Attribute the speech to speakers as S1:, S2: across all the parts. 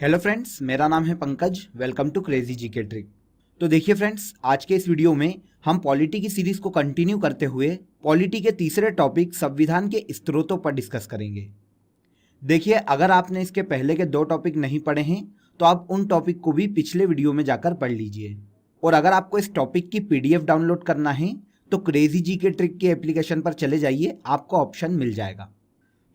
S1: Hello friends, मेरा नाम है Pankaj. Welcome to crazy GK trick. तो देखिए फ्रेंड्स, आज के इस वीडियो में हम पॉलिटी की सीरीज को कंटिन्यू करते हुए पॉलिटी के तीसरे टॉपिक संविधान के स्त्रोतों पर डिस्कस करेंगे। देखिए, अगर आपने इसके पहले के 2 टॉपिक नहीं पढ़े हैं तो आप उन टॉपिक को भी पिछले वीडियो में जाकर पढ़ लीजिए। और अगर आपको इस टॉपिक की पीडीएफ डाउनलोड करना है तो क्रेजी जीके ट्रिक के एप्लीकेशन पर चले जाइए, आपको ऑप्शन मिल जाएगा।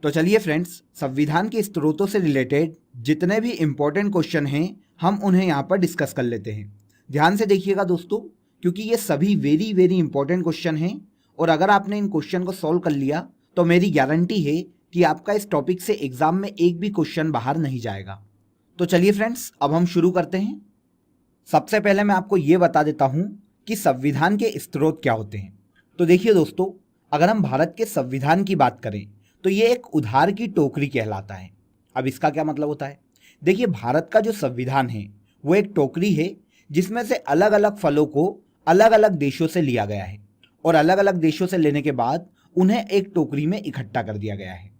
S1: तो चलिए फ्रेंड्स, संविधान के स्त्रोतों से रिलेटेड जितने भी इंपॉर्टेंट क्वेश्चन हैं हम उन्हें यहाँ पर डिस्कस कर लेते हैं। ध्यान से देखिएगा दोस्तों, क्योंकि ये सभी वेरी वेरी इंपॉर्टेंट क्वेश्चन हैं और अगर आपने इन क्वेश्चन को सॉल्व कर लिया तो मेरी गारंटी है कि आपका इस टॉपिक से एग्जाम में एक भी क्वेश्चन बाहर नहीं जाएगा। तो चलिए फ्रेंड्स, अब हम शुरू करते हैं। सबसे पहले मैं आपको ये बता देता हूँ कि संविधान के स्त्रोत क्या होते हैं। तो देखिए दोस्तों, अगर हम भारत के संविधान की बात करें तो ये एक उधार की टोकरी कहलाता है। अब इसका क्या मतलब होता है? देखिए, भारत का जो संविधान है वो एक टोकरी है जिसमें से अलग अलग फलों को अलग अलग देशों से लिया गया है और अलग अलग देशों से लेने के बाद उन्हें एक टोकरी में इकट्ठा कर दिया गया है।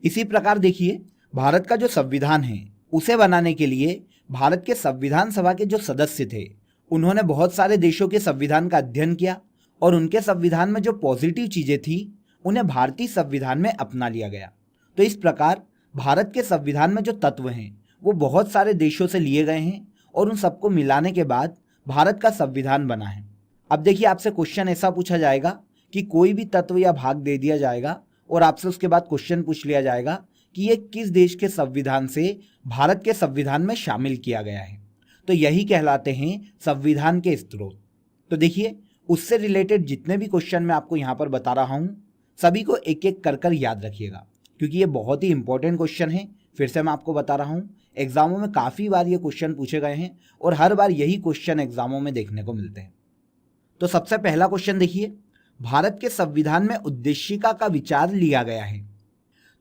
S1: इसी प्रकार देखिए, भारत का जो संविधान है उसे बनाने के लिए भारत के संविधान सभा के जो सदस्य थे उन्होंने बहुत सारे देशों के संविधान का अध्ययन किया और उनके संविधान में जो पॉजिटिव चीजें थी उन्हें भारतीय संविधान में अपना लिया गया। तो इस प्रकार भारत के संविधान में जो तत्व हैं वो बहुत सारे देशों से लिए गए हैं और उन सबको मिलाने के बाद भारत का संविधान बना है। अब देखिए, आपसे क्वेश्चन ऐसा पूछा जाएगा कि कोई भी तत्व या भाग दे दिया जाएगा और आपसे उसके बाद क्वेश्चन पूछ लिया जाएगा कि ये किस देश के संविधान से भारत के संविधान में शामिल किया गया है। तो यही कहलाते हैं संविधान के स्त्रोत। तो देखिए, उससे रिलेटेड जितने भी क्वेश्चन मैं आपको यहाँ पर बता रहा हूँ सभी को एक एक कर कर याद रखिएगा, क्योंकि ये बहुत ही इंपॉर्टेंट क्वेश्चन है। फिर से मैं आपको बता रहा हूँ, एग्जामों में काफ़ी बार ये क्वेश्चन पूछे गए हैं और हर बार यही क्वेश्चन एग्जामों में देखने को मिलते हैं। तो सबसे पहला क्वेश्चन देखिए, भारत के संविधान में उद्देशिका का विचार लिया गया है।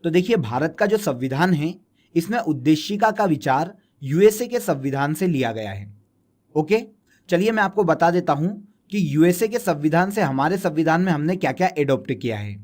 S1: तो देखिए, भारत का जो संविधान है इसमें उद्देशिका का विचार यूएसए के संविधान से लिया गया है। ओके, चलिए मैं आपको बता देता हूं कि यूएसए के संविधान से हमारे संविधान में हमने क्या क्या एडॉप्ट किया है।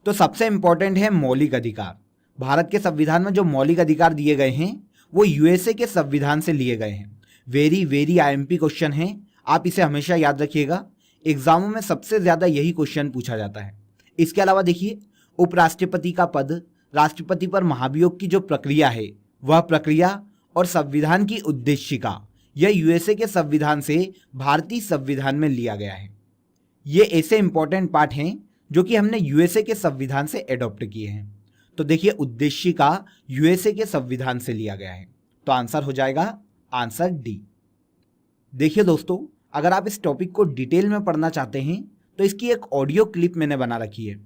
S1: तो सबसे इंपॉर्टेंट है मौलिक अधिकार। भारत के संविधान में जो मौलिक अधिकार दिए गए हैं वो यूएसए के संविधान से लिए गए हैं। वेरी वेरी आईएमपी क्वेश्चन है, आप इसे हमेशा याद रखिएगा। एग्जामों में सबसे ज्यादा यही क्वेश्चन पूछा जाता है। इसके अलावा देखिए, उपराष्ट्रपति का पद, राष्ट्रपति पर महाभियोग की जो प्रक्रिया है वह प्रक्रिया और संविधान की उद्देशिका, यह यूएसए के संविधान से भारतीय संविधान में लिया गया है। ये ऐसे इंपॉर्टेंट पार्ट हैं जो कि हमने यूएसए के संविधान से एडॉप्ट किए हैं। तो देखिए, उद्देशिका यूएसए के संविधान से लिया गया है, तो आंसर हो जाएगा आंसर डी। देखिए दोस्तों, अगर आप इस टॉपिक को डिटेल में पढ़ना चाहते हैं तो इसकी एक ऑडियो क्लिप मैंने बना रखी है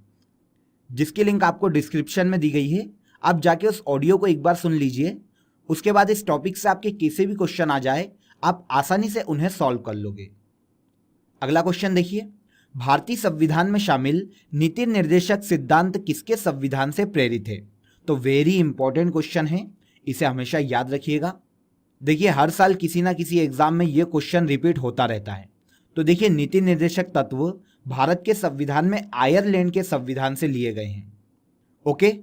S1: जिसकी लिंक आपको डिस्क्रिप्शन में दी गई है। आप जाके उस ऑडियो को एक बार सुन लीजिए, उसके बाद इस टॉपिक से आपके कैसे भी क्वेश्चन आ जाए आप आसानी से उन्हें सॉल्व कर लोगे। अगला क्वेश्चन देखिए, भारतीय संविधान में शामिल नीति निर्देशक सिद्धांत किसके संविधान से प्रेरित है? तो वेरी इंपॉर्टेंट क्वेश्चन है, इसे हमेशा याद रखिएगा। देखिए, हर साल किसी ना किसी एग्जाम में यह क्वेश्चन रिपीट होता रहता है। तो देखिए, नीति निर्देशक तत्व भारत के संविधान में आयरलैंड के संविधान से लिए गए हैं। ओके,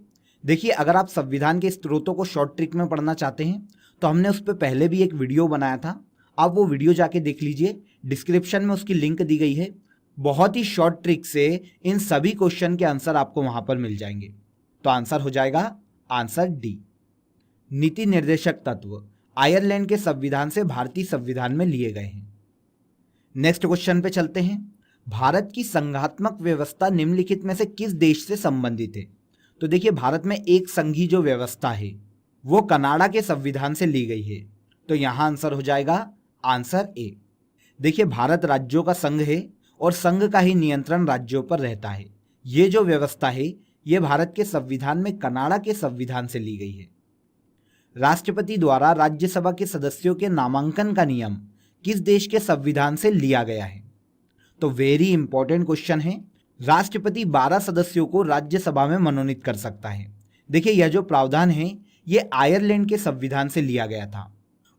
S1: देखिए, अगर आप संविधान के स्त्रोतों को शॉर्ट ट्रिक में पढ़ना चाहते हैं तो हमने उस पर पहले भी एक वीडियो बनाया था, आप वो वीडियो जाके देख लीजिए, डिस्क्रिप्शन में उसकी लिंक दी गई है। बहुत ही शॉर्ट ट्रिक से इन सभी क्वेश्चन के आंसर आपको वहां पर मिल जाएंगे। तो आंसर हो जाएगा आंसर डी। नीति निर्देशक तत्व आयरलैंड के संविधान से भारतीय संविधान में लिए गए हैं। नेक्स्ट क्वेश्चन पे चलते हैं। भारत की संघात्मक व्यवस्था निम्नलिखित में से किस देश से संबंधित है? तो देखिए, भारत में एक संघीय जो व्यवस्था है वो कनाडा के संविधान से ली गई है, तो यहां आंसर हो जाएगा आंसर ए। देखिए, भारत राज्यों का संघ है और संघ का ही नियंत्रण राज्यों पर रहता है। ये जो व्यवस्था है ये भारत के संविधान में कनाडा के संविधान से ली गई है। राष्ट्रपति द्वारा राज्यसभा के सदस्यों के नामांकन का नियम किस देश के संविधान से लिया गया है? तो वेरी इंपॉर्टेंट क्वेश्चन है। राष्ट्रपति 12 सदस्यों को राज्यसभा में मनोनीत कर सकता है। देखिए, यह जो प्रावधान है ये आयरलैंड के संविधान से लिया गया था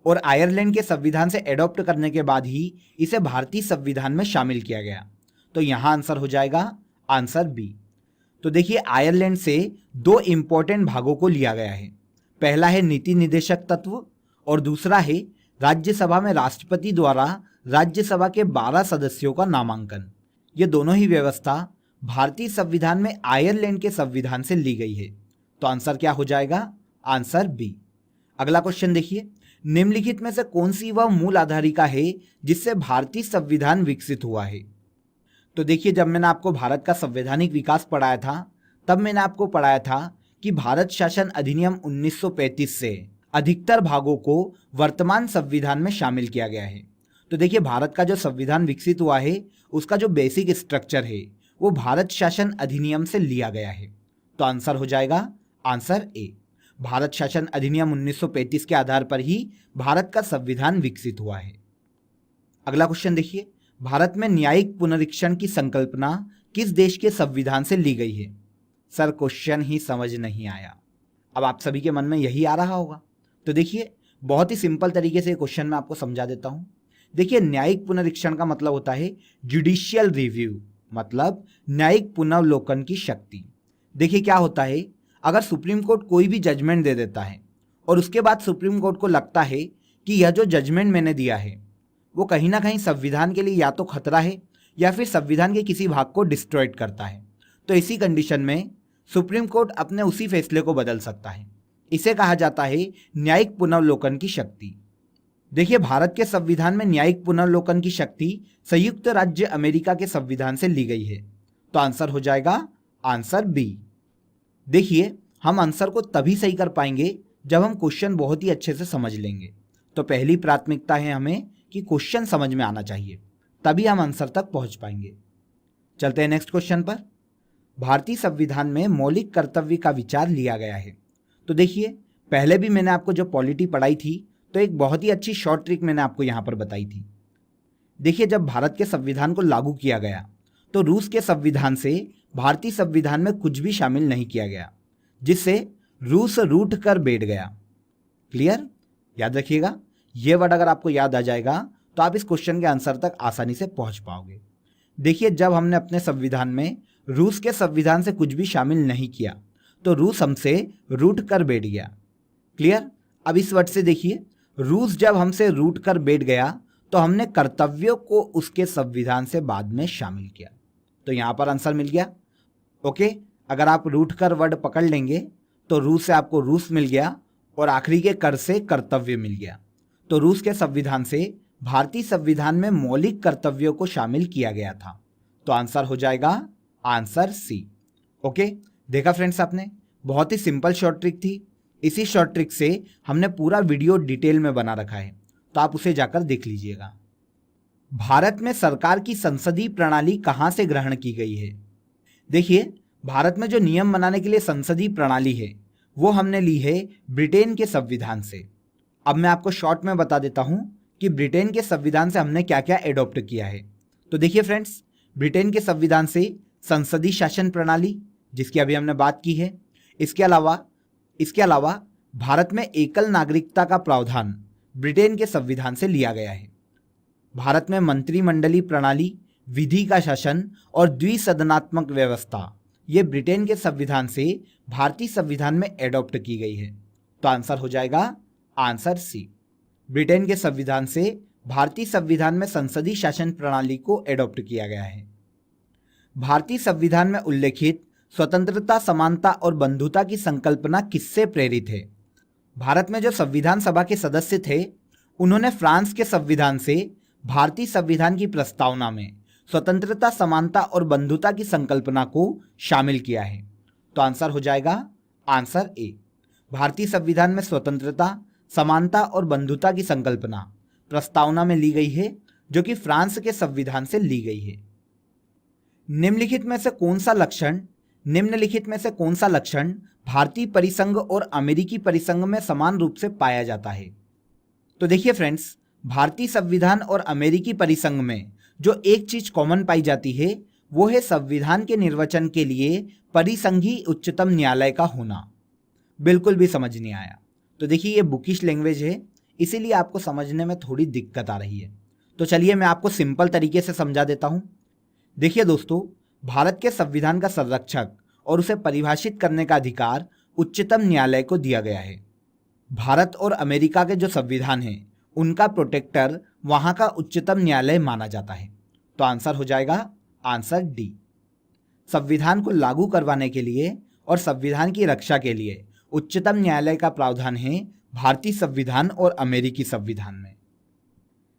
S1: और आयरलैंड के संविधान से एडॉप्ट करने के बाद ही इसे भारतीय संविधान में शामिल किया गया। तो यहां आंसर हो जाएगा आंसर बी। तो देखिए, आयरलैंड से 2 इंपॉर्टेंट भागों को लिया गया है। पहला है नीति निदेशक तत्व और दूसरा है राज्यसभा में राष्ट्रपति द्वारा राज्यसभा के 12 सदस्यों का नामांकन। ये दोनों ही व्यवस्था भारतीय संविधान में आयरलैंड के संविधान से ली गई है। तो आंसर क्या हो जाएगा? Answer B. अगला क्वेश्चन देखिए, निम्नलिखित में से कौन सी वह मूल आधारिका है जिससे भारतीय संविधान विकसित हुआ है? तो देखिए, जब मैंने आपको भारत का संवैधानिक विकास पढ़ाया था तब मैंने आपको पढ़ाया था कि भारत शासन अधिनियम 1935 से अधिकतर भागों को वर्तमान संविधान में शामिल किया गया है। तो देखिए, भारत का जो संविधान विकसित हुआ है उसका जो बेसिक स्ट्रक्चर है वो भारत शासन अधिनियम से लिया गया है। तो आंसर हो जाएगा आंसर ए। भारत शासन अधिनियम 1935 के आधार पर ही भारत का संविधान विकसित हुआ है। अगला क्वेश्चन देखिए, भारत में न्यायिक पुनरीक्षण की संकल्पना किस देश के संविधान से ली गई है? सर, क्वेश्चन ही समझ नहीं आया। अब आप सभी के मन में यही आ रहा होगा। तो देखिए, बहुत ही सिंपल तरीके से क्वेश्चन मैं आपको समझा देता हूं। देखिए, न्यायिक पुनरीक्षण का मतलब होता है जुडिशियल रिव्यू, मतलब न्यायिक पुनर्वलोकन की शक्ति। देखिए, क्या होता है, अगर सुप्रीम कोर्ट कोई भी जजमेंट दे देता है और उसके बाद सुप्रीम कोर्ट को लगता है कि यह जो जजमेंट मैंने दिया है वो कहीं ना कहीं संविधान के लिए या तो खतरा है या फिर संविधान के किसी भाग को डिस्ट्रॉयड करता है, तो इसी कंडीशन में सुप्रीम कोर्ट अपने उसी फैसले को बदल सकता है। इसे कहा जाता है न्यायिक पुनर्वलोकन की शक्ति। देखिए, भारत के संविधान में न्यायिक पुनर्वलोकन की शक्ति संयुक्त राज्य अमेरिका के संविधान से ली गई है। तो आंसर हो जाएगा आंसर बी। देखिए, हम आंसर को तभी सही कर पाएंगे जब हम क्वेश्चन बहुत ही अच्छे से समझ लेंगे। तो पहली प्राथमिकता है हमें कि क्वेश्चन समझ में आना चाहिए, तभी हम आंसर तक पहुंच पाएंगे। चलते हैं नेक्स्ट क्वेश्चन पर। भारतीय संविधान में मौलिक कर्तव्य का विचार लिया गया है। तो देखिए, पहले भी मैंने आपको जब पॉलिटी पढ़ाई थी तो एक बहुत ही अच्छी शॉर्ट ट्रिक मैंने आपको यहां पर बताई थी। देखिए, जब भारत के संविधान को लागू किया गया तो रूस के संविधान से भारतीय संविधान में कुछ भी शामिल नहीं किया गया, जिससे रूस रूठ कर बैठ गया। क्लियर? याद रखिएगा, ये वर्ड अगर आपको याद आ जाएगा तो आप इस क्वेश्चन के आंसर तक आसानी से पहुंच पाओगे। देखिए, जब हमने अपने संविधान में रूस के संविधान से कुछ भी शामिल नहीं किया तो रूस हमसे रूठ कर बैठ गया। क्लियर? अब इस वर्ड से देखिए, रूस जब हमसे रूठ कर बैठ गया तो हमने कर्तव्यों को उसके संविधान से बाद में शामिल किया। तो यहां पर आंसर मिल गया। ओके, अगर आप रूठ कर वर्ड पकड़ लेंगे तो रूस से आपको रूस मिल गया और आखिरी के कर से कर्तव्य मिल गया। तो रूस के संविधान से भारतीय संविधान में मौलिक कर्तव्यों को शामिल किया गया था। तो आंसर हो जाएगा आंसर सी। ओके, देखा फ्रेंड्स आपने, बहुत ही सिंपल शॉर्ट ट्रिक थी। इसी शॉर्ट ट्रिक से हमने पूरा वीडियो डिटेल में बना रखा है, तो आप उसे जाकर देख लीजिएगा। भारत में सरकार की संसदीय प्रणाली कहां से ग्रहण की गई है? देखिए, भारत में जो नियम बनाने के लिए संसदीय प्रणाली है वो हमने ली है ब्रिटेन के संविधान से। अब मैं आपको शॉर्ट में बता देता हूं कि ब्रिटेन के संविधान से हमने क्या क्या एडॉप्ट किया है। तो देखिए फ्रेंड्स, ब्रिटेन के संविधान से संसदीय शासन प्रणाली, जिसकी अभी हमने बात की है, इसके अलावा भारत में एकल नागरिकता का प्रावधान ब्रिटेन के संविधान से लिया गया है। भारत में मंत्रिमंडलीय प्रणाली, विधि का शासन और द्विसदनात्मक व्यवस्था, ये ब्रिटेन के संविधान से भारतीय संविधान में एडॉप्ट की गई है। तो आंसर हो जाएगा आंसर सी। ब्रिटेन के संविधान से भारतीय संविधान में संसदीय शासन प्रणाली को एडॉप्ट किया गया है। भारतीय संविधान में उल्लेखित स्वतंत्रता, समानता और बंधुता की संकल्पना किससे प्रेरित है? भारत में जो संविधान सभा के सदस्य थे उन्होंने फ्रांस के संविधान से भारतीय संविधान की प्रस्तावना में स्वतंत्रता, समानता और बंधुता की संकल्पना को शामिल किया है। तो आंसर हो जाएगा आंसर ए। भारतीय संविधान में स्वतंत्रता, समानता और बंधुता की संकल्पना प्रस्तावना में ली गई है, जो कि फ्रांस के संविधान से ली गई है। निम्नलिखित में से कौन सा लक्षण भारतीय परिसंघ और अमेरिकी परिसंघ में समान रूप से पाया जाता है? तो देखिए फ्रेंड्स, भारतीय संविधान और अमेरिकी परिसंघ में जो एक चीज कॉमन पाई जाती है वो है संविधान के निर्वचन के लिए परिसंघीय उच्चतम न्यायालय का होना। बिल्कुल भी समझ नहीं आया? तो देखिए, ये बुकिश लैंग्वेज है, इसीलिए आपको समझने में थोड़ी दिक्कत आ रही है। तो चलिए मैं आपको सिंपल तरीके से समझा देता हूं। देखिए दोस्तों, भारत के संविधान का संरक्षक और उसे परिभाषित करने का अधिकार उच्चतम न्यायालय को दिया गया है। भारत और अमेरिका के जो संविधान हैं उनका प्रोटेक्टर वहां का उच्चतम न्यायालय माना जाता है। तो आंसर हो जाएगा आंसर डी। संविधान को लागू करवाने के लिए और संविधान की रक्षा के लिए उच्चतम न्यायालय का प्रावधान है भारतीय संविधान और अमेरिकी संविधान में।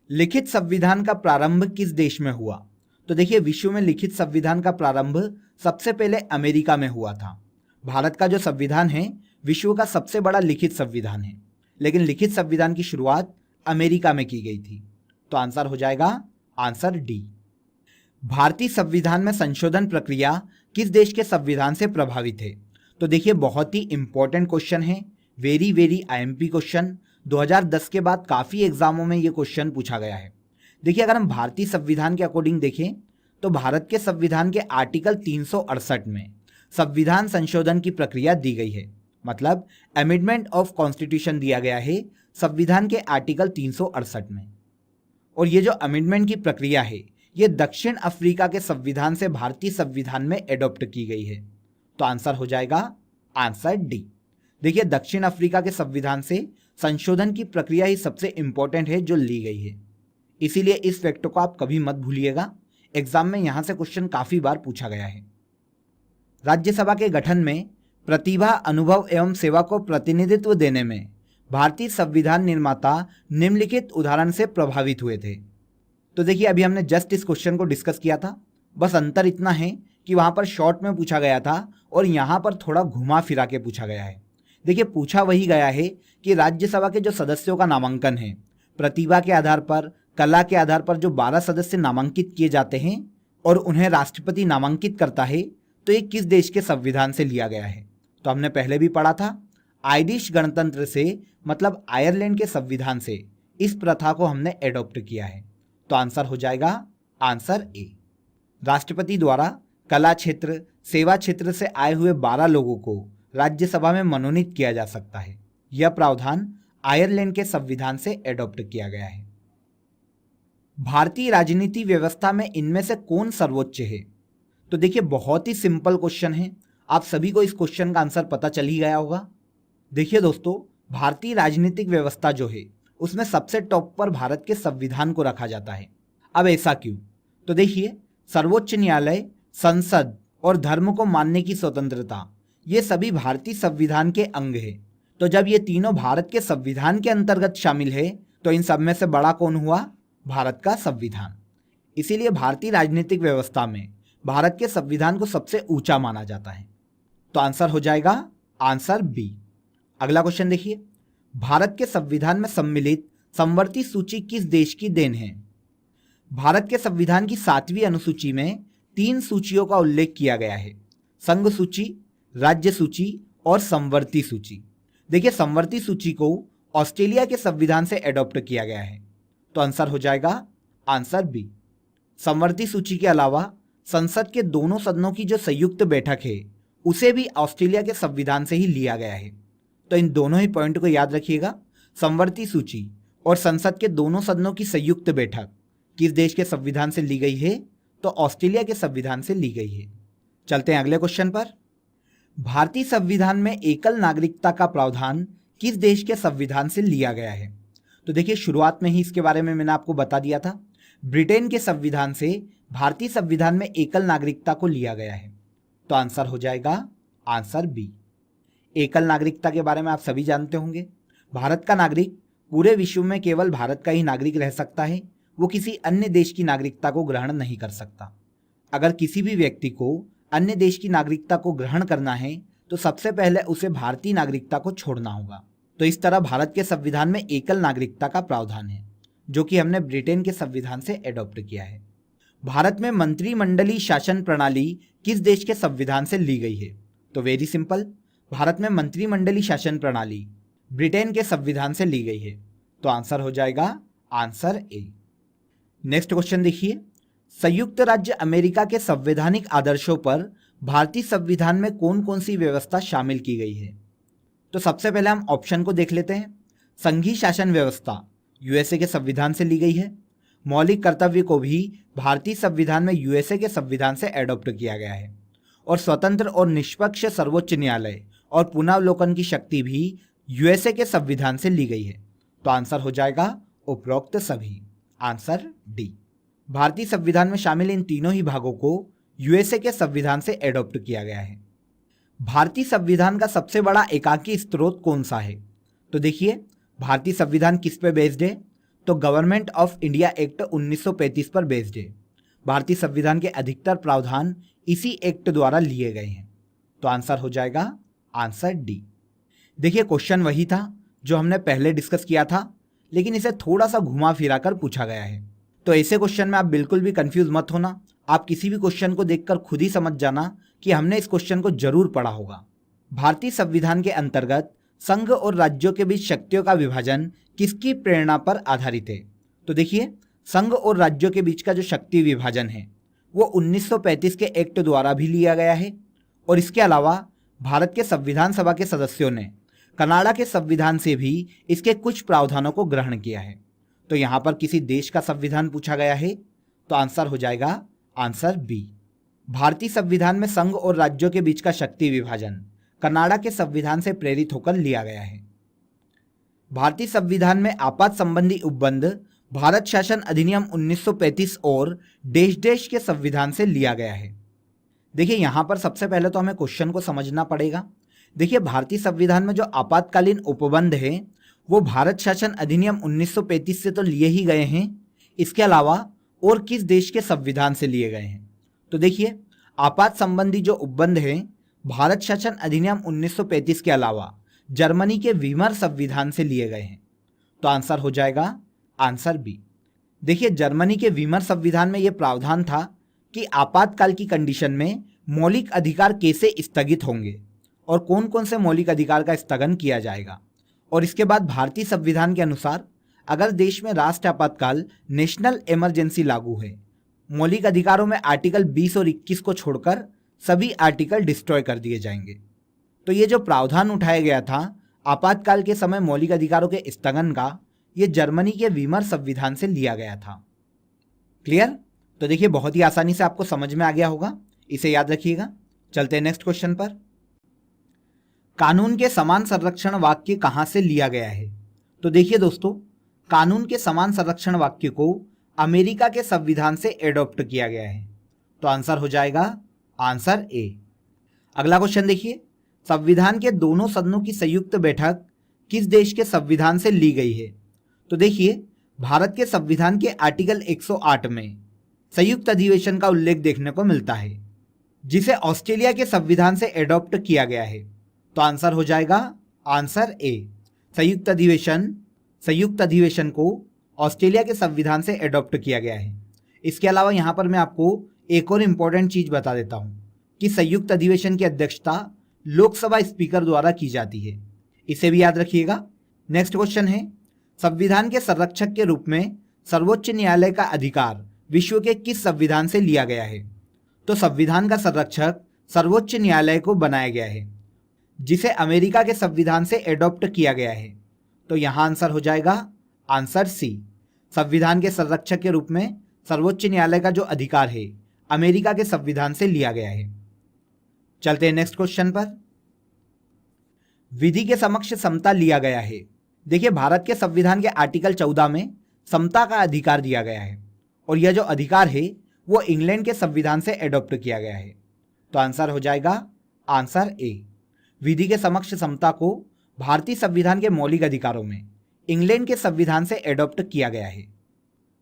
S1: लिखित संविधान का प्रारंभ किस देश में हुआ? तो देखिए, विश्व में लिखित संविधान का प्रारंभ सबसे पहले अमेरिका में हुआ था। भारत का जो संविधान है विश्व का सबसे बड़ा लिखित संविधान है, लेकिन लिखित संविधान की शुरुआत अमेरिका में की गई थी। तो आंसर हो जाएगा आंसर डी। भारतीय संविधान में संशोधन प्रक्रिया किस देश के संविधान से प्रभावित है? तो देखिए, बहुत ही इंपॉर्टेंट क्वेश्चन है, वेरी आईएमपी क्वेश्चन। 2010 के बाद काफ़ी एग्जामों में ये क्वेश्चन पूछा गया है। देखिए, अगर हम भारतीय संविधान के अकॉर्डिंग देखें तो भारत के संविधान के आर्टिकल 368 में संविधान संशोधन की प्रक्रिया दी गई है, मतलब अमेंडमेंट ऑफ कॉन्स्टिट्यूशन दिया गया है संविधान के आर्टिकल 368 में। और ये जो अमेंडमेंट की प्रक्रिया है ये दक्षिण अफ्रीका के संविधान से भारतीय संविधान में एडॉप्ट की गई है। तो आंसर हो जाएगा आंसर डी। देखिए, दक्षिण अफ्रीका के संविधान से संशोधन की प्रक्रिया ही सबसे इंपॉर्टेंट है जो ली गई है, इसीलिए इस फैक्ट को आप कभी मत भूलिएगा। एग्जाम में यहां से क्वेश्चन काफी बार पूछा गया है। राज्यसभा के गठन में प्रतिभा, अनुभव एवं सेवा को प्रतिनिधित्व देने में भारतीय संविधान निर्माता निम्नलिखित उदाहरण से प्रभावित हुए थे। तो देखिए, अभी हमने जस्ट इस क्वेश्चन को डिस्कस किया था, बस अंतर इतना है कि वहां पर शॉर्ट में पूछा गया था और यहां पर थोड़ा घुमा फिरा के पूछा गया है। देखिए, पूछा वही गया है कि राज्यसभा के जो सदस्यों का नामांकन है प्रतिभा के आधार पर, कला के आधार पर जो 12 सदस्य नामांकित किए जाते हैं और उन्हें राष्ट्रपति नामांकित करता है, तो ये किस देश के संविधान से लिया गया है? तो हमने पहले भी पढ़ा था, आयरिश गणतंत्र से, मतलब आयरलैंड के संविधान से इस प्रथा को हमने एडॉप्ट किया है। तो आंसर हो जाएगा आंसर ए। राष्ट्रपति द्वारा कला क्षेत्र, सेवा क्षेत्र से आए हुए 12 लोगों को राज्यसभा में मनोनीत किया जा सकता है। यह प्रावधान आयरलैंड के संविधान से एडॉप्ट किया गया है। भारतीय राजनीति व्यवस्था में इनमें से कौन सर्वोच्च है? तो देखिए, बहुत ही सिंपल क्वेश्चन है, आप सभी को इस क्वेश्चन का आंसर पता चल ही गया होगा। देखिए दोस्तों, भारतीय राजनीतिक व्यवस्था जो है उसमें सबसे टॉप पर भारत के संविधान को रखा जाता है। अब ऐसा क्यों? तो देखिए, सर्वोच्च न्यायालय, संसद और धर्म को मानने की स्वतंत्रता, ये सभी भारतीय संविधान के अंग है। तो जब ये तीनों भारत के संविधान के अंतर्गत शामिल है तो इन सब में से बड़ा कौन हुआ? भारत का संविधान। इसीलिए भारतीय राजनीतिक व्यवस्था में भारत के संविधान को सबसे ऊंचा माना जाता है। तो आंसर हो जाएगा आंसर बी। अगला क्वेश्चन देखिए, भारत के संविधान में सम्मिलित समवर्ती सूची किस देश की देन है? भारत के संविधान की 7वीं अनुसूची में 3 सूचियों का उल्लेख किया गया है, संघ सूची, राज्य सूची और समवर्ती सूची। देखिए, समवर्ती सूची को ऑस्ट्रेलिया के संविधान से एडॉप्ट किया गया है। तो आंसर हो जाएगा आंसर बी। समवर्ती सूची के अलावा संसद के दोनों सदनों की जो संयुक्त बैठक है उसे भी ऑस्ट्रेलिया के संविधान से ही लिया गया है। तो इन दोनों ही पॉइंट को याद रखिएगा, समवर्ती सूची और संसद के दोनों सदनों की संयुक्त बैठक किस देश के संविधान से ली गई है? तो ऑस्ट्रेलिया के संविधान से ली गई है। चलते हैं अगले क्वेश्चन पर। भारतीय संविधान में एकल नागरिकता का प्रावधान किस देश के संविधान से लिया गया है? तो देखिए, शुरुआत में ही इसके बारे में मैंने आपको बता दिया था, ब्रिटेन के संविधान से भारतीय संविधान में एकल नागरिकता को लिया गया है। तो आंसर हो जाएगा आंसर बी। एकल नागरिकता के बारे में आप सभी जानते होंगे, भारत का नागरिक पूरे विश्व में केवल भारत का ही नागरिक रह सकता है, वो किसी अन्य देश की नागरिकता को ग्रहण नहीं कर सकता। अगर किसी भी व्यक्ति को अन्य देश की नागरिकता को ग्रहण करना है तो सबसे पहले उसे भारतीय नागरिकता को छोड़ना होगा। तो इस तरह भारत के संविधान में एकल नागरिकता का प्रावधान है, जो कि हमने ब्रिटेन के संविधान से एडॉप्ट किया है। भारत में मंत्रिमंडलीय शासन प्रणाली किस देश के संविधान से ली गई है? तो वेरी सिंपल, भारत में मंत्रिमंडलीय शासन प्रणाली ब्रिटेन के संविधान से ली गई है। तो आंसर हो जाएगा आंसर ए। नेक्स्ट क्वेश्चन देखिए, संयुक्त राज्य अमेरिका के संवैधानिक आदर्शों पर भारतीय संविधान में कौन कौन सी व्यवस्था शामिल की गई है? तो सबसे पहले हम ऑप्शन को देख लेते हैं। संघीय शासन व्यवस्था यूएसए के संविधान से ली गई है। मौलिक कर्तव्य को भी भारतीय संविधान में यूएसए के संविधान से एडॉप्ट किया गया है। और स्वतंत्र और निष्पक्ष सर्वोच्च न्यायालय और पुनर्वलोकन की शक्ति भी यूएसए के संविधान से ली गई है? तो आंसर हो जाएगा उपरोक्त सभी, आंसर डी। भारतीय संविधान में शामिल इन तीनों ही भागों को यूएसए के संविधान से एडॉप्ट किया गया है। भारतीय संविधान का सबसे बड़ा एकाकी स्रोत कौन सा है? तो देखिए, भारतीय संविधान किस पे बेस्ड है? तो गवर्नमेंट ऑफ इंडिया एक्ट 1935 पर बेस्ड है। भारतीय संविधान के अधिकतर प्रावधान इसी एक्ट द्वारा लिए गए हैं। तो आंसर हो जाएगा आंसर डी। देखिए, क्वेश्चन वही था जो हमने पहले डिस्कस किया था, लेकिन इसे थोड़ा सा घुमा फिरा कर पूछा गया है। तो ऐसे क्वेश्चन में आप बिल्कुल भी कंफ्यूज मत होना। आप किसी भी क्वेश्चन को देखकर खुद ही समझ जाना कि हमने इस क्वेश्चन को जरूर पढ़ा होगा। भारतीय संविधान के अंतर्गत संघ और राज्यों के बीच शक्तियों का विभाजन किसकी प्रेरणा पर आधारित है? तो देखिए, संघ और राज्यों के बीच का जो शक्ति विभाजन है वो 1935 के एक्ट द्वारा भी लिया गया है, और इसके अलावा भारत के संविधान सभा के सदस्यों ने कनाडा के संविधान से भी इसके कुछ प्रावधानों को ग्रहण किया है। तो यहाँ पर किसी देश का संविधान पूछा गया है, तो आंसर हो जाएगा आंसर बी। भारतीय संविधान में संघ और राज्यों के बीच का शक्ति विभाजन कनाडा के संविधान से प्रेरित होकर लिया गया है। भारतीय संविधान में आपात संबंधी उपबंध भारत शासन अधिनियम 1935 और देश देश के संविधान से लिया गया है। देखिए, यहाँ पर सबसे पहले तो हमें क्वेश्चन को समझना पड़ेगा। देखिए, भारतीय संविधान में जो आपातकालीन उपबंध है वो भारत शासन अधिनियम 1935 से तो लिए ही गए हैं, इसके अलावा और किस देश के संविधान से लिए गए हैं? तो देखिए, आपात संबंधी जो उपबंध है भारत शासन अधिनियम 1935 के अलावा जर्मनी के वीमर संविधान से लिए गए हैं। तो आंसर हो जाएगा आंसर बी। देखिए, जर्मनी के वीमर संविधान में यह प्रावधान था कि आपातकाल की कंडीशन में मौलिक अधिकार कैसे स्थगित होंगे और कौन कौन से मौलिक अधिकार का स्थगन किया जाएगा। और इसके बाद भारतीय संविधान के अनुसार अगर देश में राष्ट्र आपातकाल नेशनल इमरजेंसी लागू है, मौलिक अधिकारों में आर्टिकल 20 और 21 को छोड़कर सभी आर्टिकल डिस्ट्रॉय कर दिए जाएंगे। तो ये जो प्रावधान उठाया गया था आपातकाल के समय मौलिक अधिकारों के स्थगन का, ये जर्मनी के वीमर संविधान से लिया गया था। क्लियर? तो देखिए, बहुत ही आसानी से आपको समझ में आ गया होगा, इसे याद रखिएगा। चलते हैं नेक्स्ट क्वेश्चन पर। कानून के समान संरक्षण वाक्य कहां से लिया गया है? तो देखिए दोस्तों, कानून के समान संरक्षण वाक्य को अमेरिका के संविधान से एडॉप्ट किया गया है। तो आंसर हो जाएगा आंसर ए। अगला क्वेश्चन देखिए, संविधान के दोनों सदनों की संयुक्त बैठक किस देश के संविधान से ली गई है? तो देखिए, भारत के संविधान के आर्टिकल 108 में संयुक्त अधिवेशन का उल्लेख देखने को मिलता है, जिसे ऑस्ट्रेलिया के संविधान से एडॉप्ट किया गया है। तो आंसर हो जाएगा आंसर ए। संयुक्त अधिवेशन को ऑस्ट्रेलिया के संविधान से एडॉप्ट किया गया है। इसके अलावा यहाँ पर मैं आपको एक और इम्पोर्टेंट चीज बता देता हूँ कि संयुक्त अधिवेशन की अध्यक्षता लोकसभा स्पीकर द्वारा की जाती है, इसे भी याद रखिएगा। नेक्स्ट क्वेश्चन है, संविधान के संरक्षक के रूप में सर्वोच्च न्यायालय का अधिकार विश्व के किस संविधान से लिया गया है? तो संविधान का संरक्षक सर्वोच्च न्यायालय को बनाया गया है, जिसे अमेरिका के संविधान से एडॉप्ट किया गया है। तो यहां आंसर हो जाएगा आंसर सी। संविधान के संरक्षक के रूप में सर्वोच्च न्यायालय का जो अधिकार है अमेरिका के संविधान से लिया गया है। चलते हैं नेक्स्ट क्वेश्चन पर। विधि के समक्ष समता लिया गया है। देखिए, भारत के संविधान के आर्टिकल 14 में समता का अधिकार दिया गया है, और यह जो अधिकार है वो इंग्लैंड के संविधान से एडॉप्ट किया गया है। तो आंसर हो जाएगा आंसर ए। विधि के समक्ष समता को भारतीय संविधान के मौलिक अधिकारों में इंग्लैंड के संविधान से एडॉप्ट किया गया है।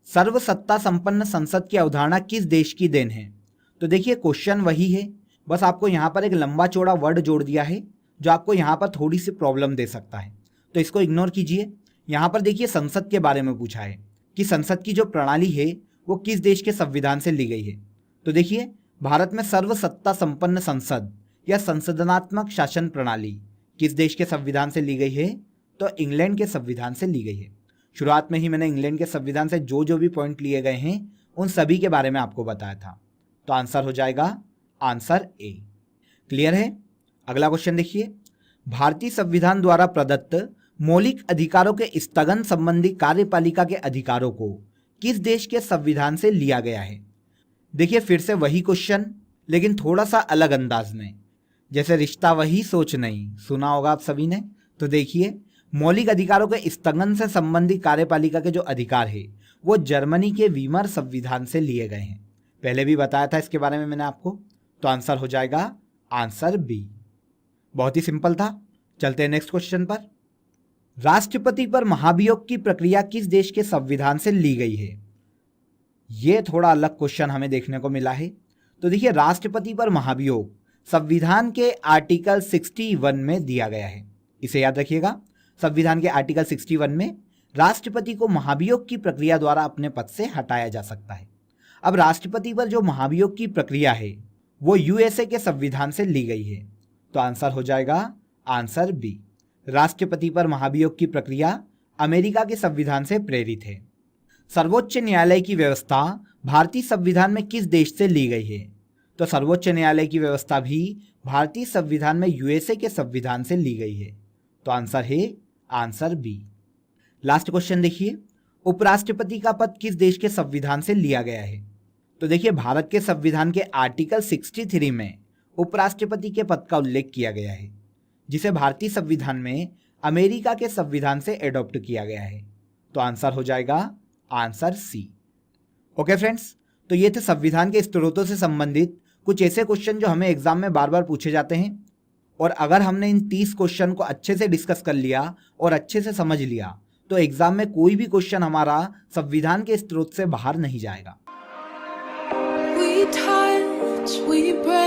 S1: सर्वसत्ता संपन्न संसद की अवधारणा किस देश की देन है? तो देखिए, क्वेश्चन वही है, बस आपको यहाँ पर एक लंबा चौड़ा वर्ड जोड़ दिया है जो आपको यहाँ पर थोड़ी सी प्रॉब्लम दे सकता है, तो इसको इग्नोर कीजिए। यहाँ पर देखिए, संसद के बारे में पूछा है कि संसद की जो प्रणाली है वो किस देश के संविधान से ली गई है। तो देखिए, भारत में सर्वसत्ता संपन्न संसद या संसदनात्मक शासन प्रणाली किस देश के संविधान से ली गई है? तो इंग्लैंड के संविधान से ली गई है। शुरुआत में ही मैंने इंग्लैंड के संविधान से जो जो भी पॉइंट लिए गए हैं उन सभी के बारे में आपको बताया था। तो आंसर हो जाएगा आंसर ए। क्लियर है? अगला क्वेश्चन देखिए, भारतीय संविधान द्वारा प्रदत्त मौलिक अधिकारों के स्थगन संबंधी कार्यपालिका के अधिकारों को किस देश के संविधान से लिया गया है? देखिए, फिर से वही क्वेश्चन लेकिन थोड़ा सा अलग अंदाज में, जैसे रिश्ता वही सोच नहीं, सुना होगा आप सभी ने। तो देखिए, मौलिक अधिकारों के स्थगन से संबंधित कार्यपालिका के जो अधिकार है वो जर्मनी के वीमर संविधान से लिए गए हैं। पहले भी बताया था इसके बारे में मैंने आपको। तो आंसर हो जाएगा आंसर बी। बहुत ही सिंपल था। चलते हैं नेक्स्ट क्वेश्चन पर। राष्ट्रपति पर महाभियोग की प्रक्रिया किस देश के संविधान से ली गई है? यह थोड़ा अलग क्वेश्चन हमें देखने को मिला है। तो देखिए, राष्ट्रपति पर महाभियोग संविधान के आर्टिकल 61 में दिया गया है। इसे याद रखिएगा, संविधान के आर्टिकल 61 में राष्ट्रपति को महाभियोग की प्रक्रिया द्वारा अपने पद से हटाया जा सकता है। अब राष्ट्रपति पर जो महाभियोग की प्रक्रिया है वो यूएसए के संविधान से ली गई है। तो आंसर हो जाएगा आंसर बी। राष्ट्रपति पर महाभियोग की प्रक्रिया अमेरिका के संविधान से प्रेरित है। सर्वोच्च न्यायालय की व्यवस्था भारतीय संविधान में किस देश से ली गई है? तो सर्वोच्च न्यायालय की व्यवस्था भी भारतीय संविधान में यूएसए के संविधान से ली गई है। तो आंसर है आंसर बी। लास्ट क्वेश्चन देखिए, उपराष्ट्रपति का पद किस देश के संविधान से लिया गया है? तो देखिए, भारत के संविधान के आर्टिकल 63 में उपराष्ट्रपति के पद का उल्लेख किया गया है, जिसे भारतीय संविधान में अमेरिका के संविधान से एडॉप्ट किया गया है। तो आंसर हो जाएगा आंसर सी। ओके फ्रेंड्स, तो ये थे संविधान के स्रोतों से संबंधित कुछ ऐसे क्वेश्चन जो हमें एग्जाम में बार बार पूछे जाते हैं। और अगर हमने इन 30 क्वेश्चन को अच्छे से डिस्कस कर लिया और अच्छे से समझ लिया तो एग्जाम में कोई भी क्वेश्चन हमारा संविधान के स्रोत से बाहर नहीं जाएगा। We touch, we break.